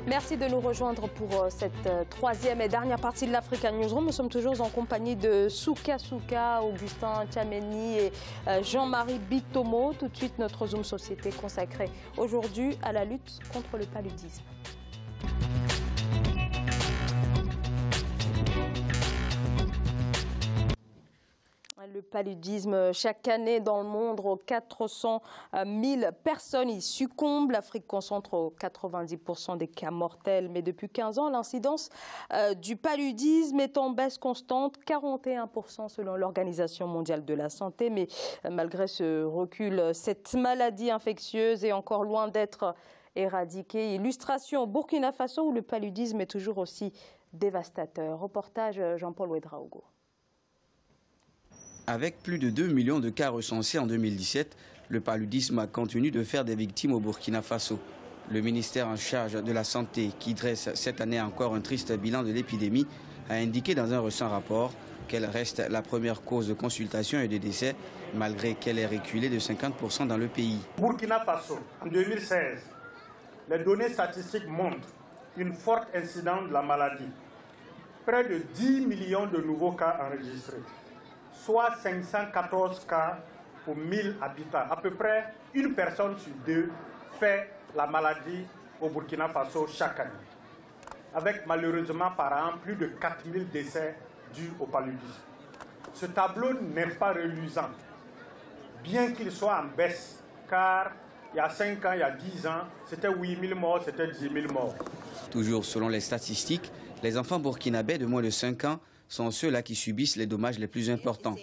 Merci de nous rejoindre pour cette troisième et dernière partie de l'Africa Newsroom. Nous sommes toujours en compagnie de Souka Souka, Augustin Tchameney et Jean-Marie Bitomo. Tout de suite, notre Zoom Société consacré aujourd'hui à la lutte contre le paludisme. Le paludisme, chaque année dans le monde, 400 000 personnes y succombent. L'Afrique concentre 90% des cas mortels. Mais depuis 15 ans, l'incidence du paludisme est en baisse constante, 41% selon l'Organisation mondiale de la santé. Mais malgré ce recul, cette maladie infectieuse est encore loin d'être éradiquée. Illustration au Burkina Faso où le paludisme est toujours aussi dévastateur. Reportage Jean-Paul Ouedraogo. Avec plus de 2 millions de cas recensés en 2017, le paludisme a continué de faire des victimes au Burkina Faso. Le ministère en charge de la Santé, qui dresse cette année encore un triste bilan de l'épidémie, a indiqué dans un récent rapport qu'elle reste la première cause de consultation et de décès, malgré qu'elle ait reculé de 50% dans le pays. Burkina Faso, en 2016, les données statistiques montrent une forte incidence de la maladie. Près de 10 millions de nouveaux cas enregistrés, soit 514 cas pour 1000 habitants. À peu près une personne sur deux fait la maladie au Burkina Faso chaque année. Avec malheureusement par an plus de 4000 décès dus au paludisme. Ce tableau n'est pas reluisant, bien qu'il soit en baisse, car il y a 5 ans, il y a 10 ans, c'était 8000 morts, c'était 10 000 morts. Toujours selon les statistiques, les enfants burkinabés de moins de 5 ans sont ceux-là qui subissent les dommages les plus importants.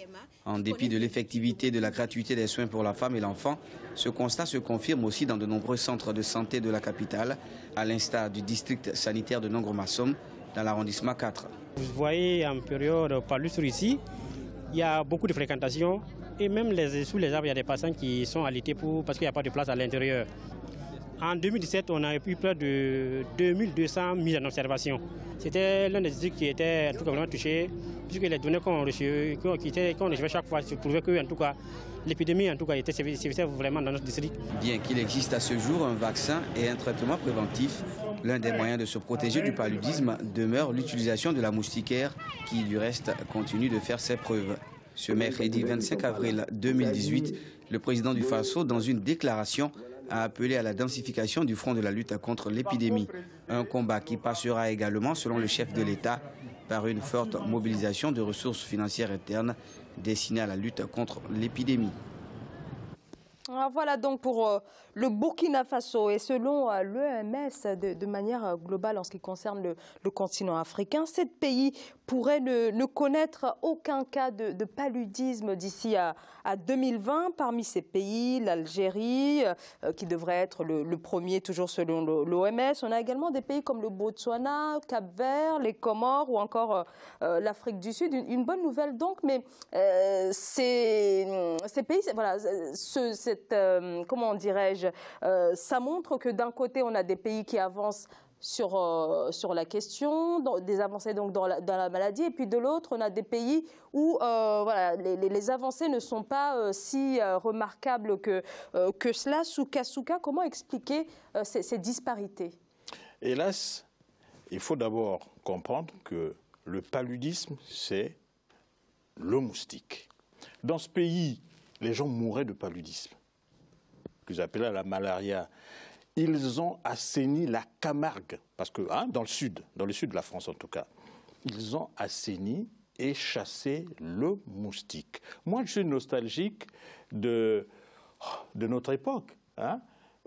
En dépit de l'effectivité de la gratuité des soins pour la femme et l'enfant, ce constat se confirme aussi dans de nombreux centres de santé de la capitale, à l'instar du district sanitaire de Nongromassom, dans l'arrondissement 4. Vous voyez en période palustre ici, il y a beaucoup de fréquentation et même sous les arbres, il y a des patients qui sont alités parce qu'il n'y a pas de place à l'intérieur. En 2017, on a eu près de 2200 mises en observation. C'était l'un des districts qui était en tout cas vraiment touché, puisque les données qu'on recevait chaque fois, se prouvaient que l'épidémie était sévissait vraiment dans notre district. Bien qu'il existe à ce jour un vaccin et un traitement préventif, l'un des moyens de se protéger du paludisme demeure l'utilisation de la moustiquaire, qui du reste continue de faire ses preuves. Ce mercredi 25 avril 2018, le président du Faso, dans une déclaration, a appelé à la densification du front de la lutte contre l'épidémie. Un combat qui passera également, selon le chef de l'État, par une forte mobilisation de ressources financières internes destinées à la lutte contre l'épidémie. Voilà donc pour le Burkina Faso. Et selon l'OMS, de manière globale en ce qui concerne le continent africain, 7 pays pourraient ne connaître aucun cas de paludisme d'ici à 2020. Parmi ces pays, l'Algérie, qui devrait être le premier toujours selon l'OMS. On a également des pays comme le Botswana, Cap-Vert, les Comores ou encore l'Afrique du Sud. Une bonne nouvelle donc, mais ces pays, voilà, comment dirais-je, ça montre que d'un côté, on a des pays qui avancent sur la question, des avancées donc dans la maladie, et puis de l'autre, on a des pays où voilà, les avancées ne sont pas si remarquables que cela. Souka, comment expliquer ces disparités? Hélas, il faut d'abord comprendre que le paludisme, c'est le moustique. Dans ce pays, les gens mouraient de paludisme, qu'ils appelaient la malaria. Ils ont assaini la Camargue, parce que dans le sud de la France en tout cas, ils ont assaini et chassé le moustique. Moi, je suis nostalgique de notre époque,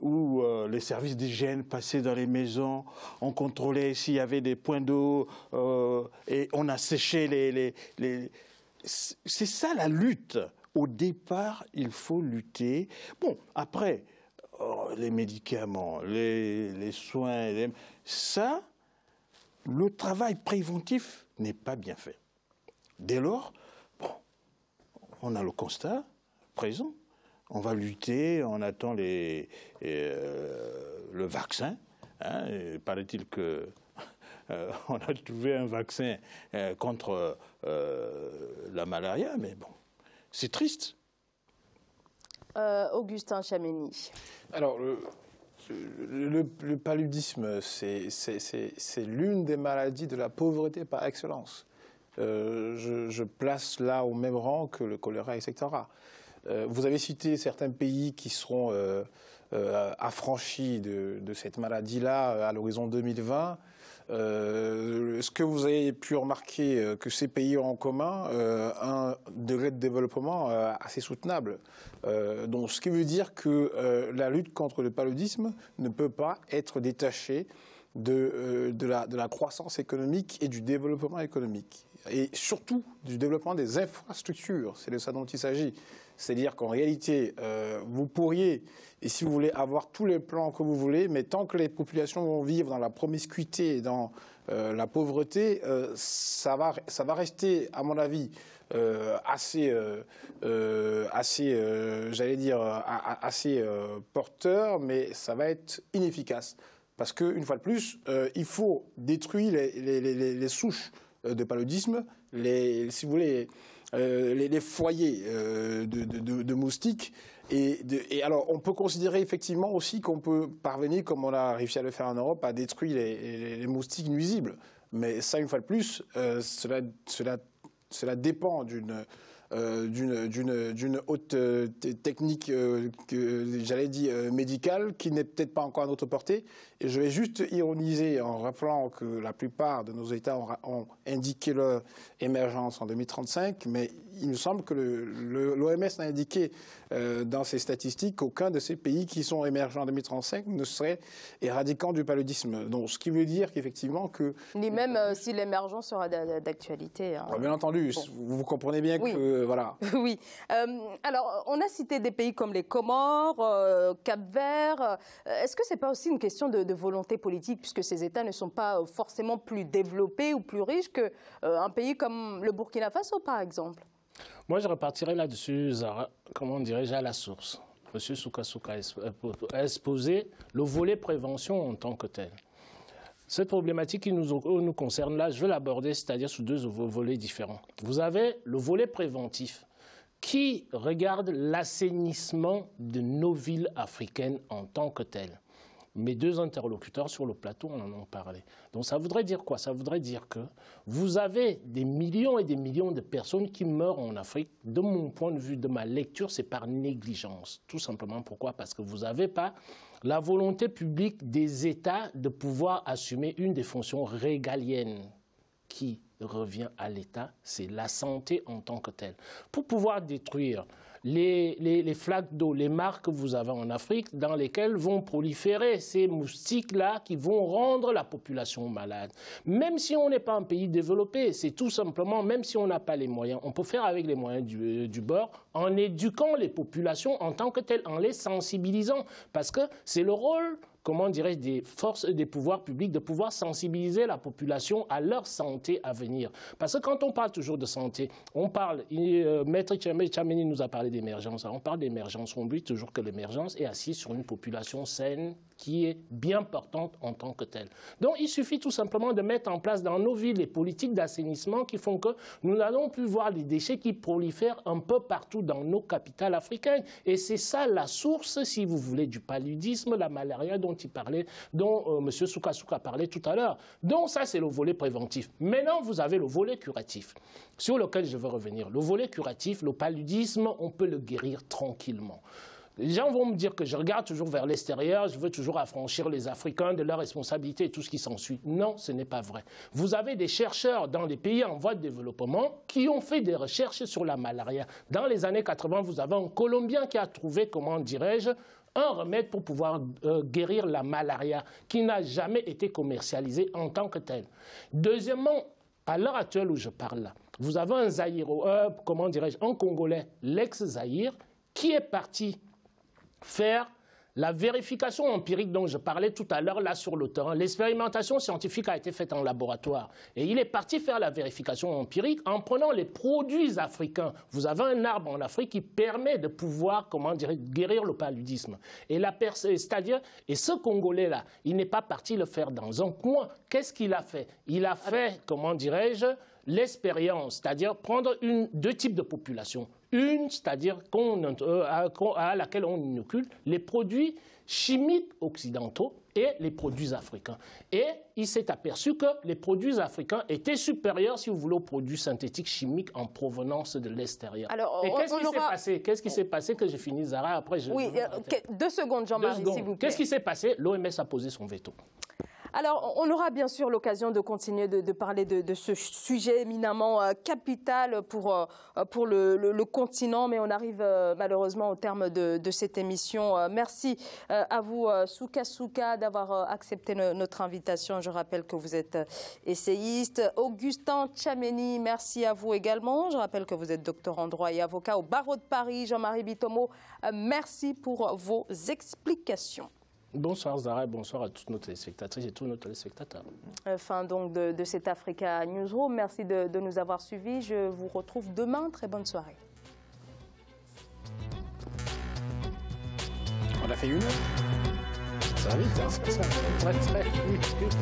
où les services d'hygiène passaient dans les maisons, on contrôlait s'il y avait des points d'eau et on a séché les... C'est ça la lutte. Au départ, il faut lutter. Bon, après... les médicaments, les soins, ça, le travail préventif n'est pas bien fait. Dès lors, bon, on a le constat présent. On va lutter, on attend le vaccin. Paraît-il que on a trouvé un vaccin contre la malaria, mais bon, c'est triste. Augustin Tchameney. Alors, Le paludisme, c'est l'une des maladies de la pauvreté par excellence. Je place là au même rang que le choléra, etc. Vous avez cité certains pays qui seront affranchis de cette maladie-là à l'horizon 2020. Est-ce que vous avez pu remarquer que ces pays ont en commun un degré de développement assez soutenable, donc ce qui veut dire que la lutte contre le paludisme ne peut pas être détachée de la croissance économique et du développement économique, et surtout du développement des infrastructures. C'est de ça dont il s'agit. C'est-à-dire qu'en réalité, vous pourriez, et si vous voulez, avoir tous les plans que vous voulez, mais tant que les populations vont vivre dans la promiscuité, dans la pauvreté, ça va rester, à mon avis, assez porteur, mais ça va être inefficace. Parce qu'une fois de plus, il faut détruire les souches de paludisme, si vous voulez, les foyers de moustiques. Et alors, on peut considérer effectivement aussi qu'on peut parvenir, comme on a réussi à le faire en Europe, à détruire les moustiques nuisibles. Mais ça, une fois de plus, cela dépend d'une haute technique, j'allais dire médicale, qui n'est peut-être pas encore à notre portée. Et je vais juste ironiser en rappelant que la plupart de nos États ont indiqué leur émergence en 2035, mais il me semble que l'OMS a indiqué dans ses statistiques qu'aucun de ces pays qui sont émergents en 2035 ne serait éradiquant du paludisme. Donc, ce qui veut dire qu'effectivement que... Ni même si l'émergence sera d'actualité. Hein. Bien entendu, bon. Vous comprenez bien oui. que... Voilà. Oui. Alors, on a cité des pays comme les Comores, Cap-Vert. Est-ce que ce n'est pas aussi une question de volonté politique, puisque ces États ne sont pas forcément plus développés ou plus riches qu'un pays comme le Burkina Faso, par exemple? Moi, je repartirai là-dessus, comment dirais-je, à la source. M. Soukasouka a exposé le volet prévention en tant que tel. Cette problématique qui nous concerne là, je vais l'aborder, c'est-à-dire sous deux volets différents. Vous avez le volet préventif qui regarde l'assainissement de nos villes africaines en tant que telles. Mes deux interlocuteurs sur le plateau en ont parlé. Donc ça voudrait dire quoi? Ça voudrait dire que vous avez des millions et des millions de personnes qui meurent en Afrique. De mon point de vue, de ma lecture, c'est par négligence. Tout simplement pourquoi? Parce que vous n'avez pas la volonté publique des États de pouvoir assumer une des fonctions régaliennes qui revient à l'État, c'est la santé en tant que telle. Pour pouvoir détruire les flaques d'eau, les mares que vous avez en Afrique, dans lesquelles vont proliférer ces moustiques-là qui vont rendre la population malade. Même si on n'est pas un pays développé, c'est tout simplement, même si on n'a pas les moyens, on peut faire avec les moyens du bord, en éduquant les populations en tant que telles, en les sensibilisant. Parce que c'est le rôle, comment dirais-je, des forces et des pouvoirs publics de pouvoir sensibiliser la population à leur santé à venir. Parce que quand on parle toujours de santé, on parle, Maître Tchameni nous a parlé d'émergence, on parle d'émergence, on oublie toujours que l'émergence est assise sur une population saine qui est bien portante en tant que telle. Donc il suffit tout simplement de mettre en place dans nos villes les politiques d'assainissement qui font que nous n'allons plus voir les déchets qui prolifèrent un peu partout dans nos capitales africaines. Et c'est ça la source, si vous voulez, du paludisme, la malaria dont il parlait, dont M. Soukasouka parlait tout à l'heure. Donc ça, c'est le volet préventif. Maintenant, vous avez le volet curatif, sur lequel je veux revenir. Le volet curatif, le paludisme, on peut le guérir tranquillement. Les gens vont me dire que je regarde toujours vers l'extérieur, je veux toujours affranchir les Africains de leurs responsabilités et tout ce qui s'ensuit. Non, ce n'est pas vrai. Vous avez des chercheurs dans les pays en voie de développement qui ont fait des recherches sur la malaria. Dans les années 80, vous avez un Colombien qui a trouvé, comment dirais-je, un remède pour pouvoir guérir la malaria qui n'a jamais été commercialisé en tant que tel. Deuxièmement, à l'heure actuelle où je parle là, vous avez un Zaïre, comment dirais-je, un Congolais, l'ex-Zaïre, qui est parti faire la vérification empirique dont je parlais tout à l'heure là sur le terrain. L'expérimentation scientifique a été faite en laboratoire. Et il est parti faire la vérification empirique en prenant les produits africains. Vous avez un arbre en Afrique qui permet de pouvoir, comment dire, guérir le paludisme. Et c'est-à-dire, et ce Congolais-là, il n'est pas parti le faire dans un coin. Qu'est-ce qu'il a fait? Il a fait, comment dirais-je, l'expérience, c'est-à-dire prendre deux types de populations. Une, c'est-à-dire à laquelle on inocule les produits chimiques occidentaux et les produits africains. Et il s'est aperçu que les produits africains étaient supérieurs, si vous voulez, aux produits synthétiques chimiques en provenance de l'extérieur. Et qu'est-ce qui s'est passé? Qu'est-ce qui s'est passé que j'ai fini, Zara? Après, 2 secondes, Jean-Marie, s'il vous plaît. Qu'est-ce qui s'est passé? L'OMS a posé son veto. Alors, on aura bien sûr l'occasion de continuer de parler de ce sujet éminemment capital pour le continent, mais on arrive malheureusement au terme de cette émission. Merci à vous, Souka Souka, d'avoir accepté notre invitation. Je rappelle que vous êtes essayiste. Augustin Tchameni, merci à vous également. Je rappelle que vous êtes docteur en droit et avocat au barreau de Paris. Jean-Marie Bitomo, merci pour vos explications. Bonsoir Zara et bonsoir à toutes nos téléspectatrices et tous nos téléspectateurs. Fin donc de cette Africa Newsroom. Merci de nous avoir suivis. Je vous retrouve demain. Très bonne soirée. On a fait 1 heure. Ça va vite, hein, ça va très vite.